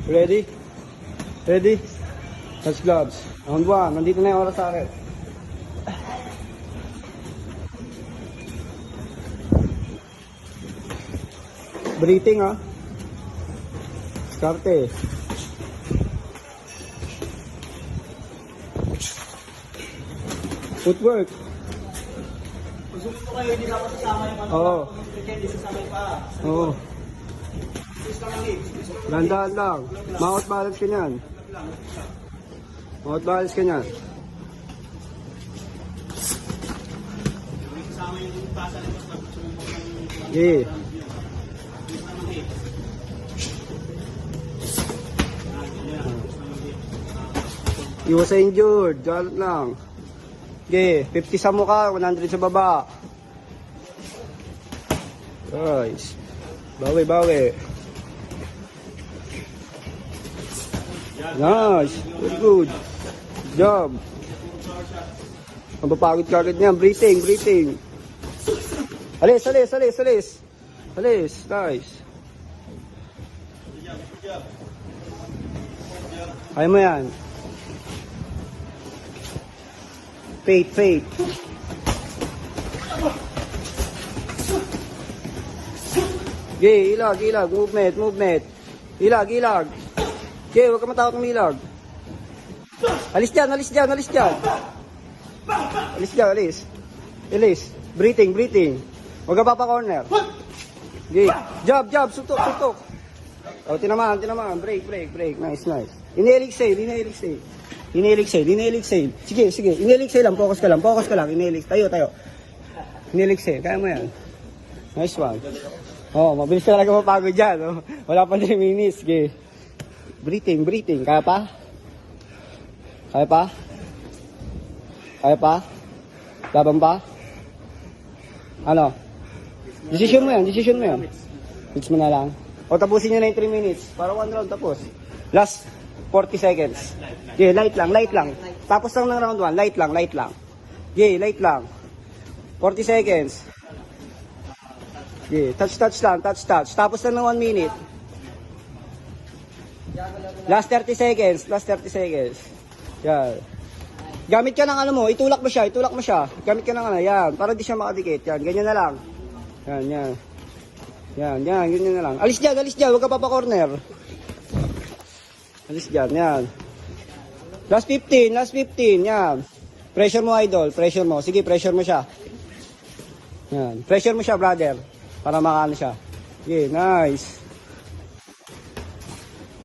Ready? Ready? Touch gloves. Round 1. Nandito na yung oras sa akin. Breathing ha. Starte. Footwork. Gusto ko kayo, hindi dapat sasama yung Oo. Hindi sasama yung paa. Oo. Twist lang ang hips. Dahan-dahan lang. Mouth balance ka niyan. Mouth balance ka niyan. Kasama yung pasa ng mas sumubok ng Yeah. twist lang ang hips. Iwas sa injured. Galot lang. Okay. 50 sa mukha, 100 sa baba. Nice. Bawi, bawi. Nice. Very good. Good job. Mapapagod ka agad niyan. Breathing, breathing. Alis, alis, alis, alis. Alis. Nice. Kaya mo yan. Fate, fate. Okay, ilag, ilag. Movement, movement. Ilag, ilag. Okay, huwag ka matakot ng ilag. Alis dyan, alis dyan, alis dyan. Alis dyan, alis. Alis. Breathing, breathing. Huwag ka papa-corner. Okay. Jab, jab. Sutok, sutok. O, tinamaan, tinamaan. Break, break, break. Nice, nice. Inhale, exhale, inhale, exhale. Inhale, exhale, inhale, exhale. Sige, sige. Inhale, exhale lang. Focus ka lang, focus ka lang. Inhale, tayo, tayo. Inhale, exhale. Kaya mo yan. Nice one. Oh, mabilis talaga mapagod dyan. Oh. Wala pa 3 minutes. Okay. Breathing, breathing. Kaya pa? Kaya pa? Kaya pa? Laban pa? Ano? Decision mo yan, decision mo yan. Hits mo na lang. O tapusin nyo na yung 3 minutes. Para 1 round tapos. Last 40 seconds. Okay, light lang, light lang. Tapos lang ng round 1, light lang, light lang. Okay, light lang. 40 seconds. Okay, touch, touch lang, touch, touch. Tapos lang ng 1 minute. Last 30 seconds, last 30 seconds. Yan. Gamit ka ng ano mo, itulak mo siya, itulak mo siya. Gamit ka ng ano, yan. Para di siya makadikit. Yan, ganyan na lang. Yan, yan. Yan, yan, ganyan na lang. Alis dyan, huwag ka papa-corner. Alis dyan, yan. Last 15, yan. Pressure mo, idol, pressure mo. Sige, pressure mo siya. Yan, pressure mo siya, brother. Para makaano siya. Okay, nice.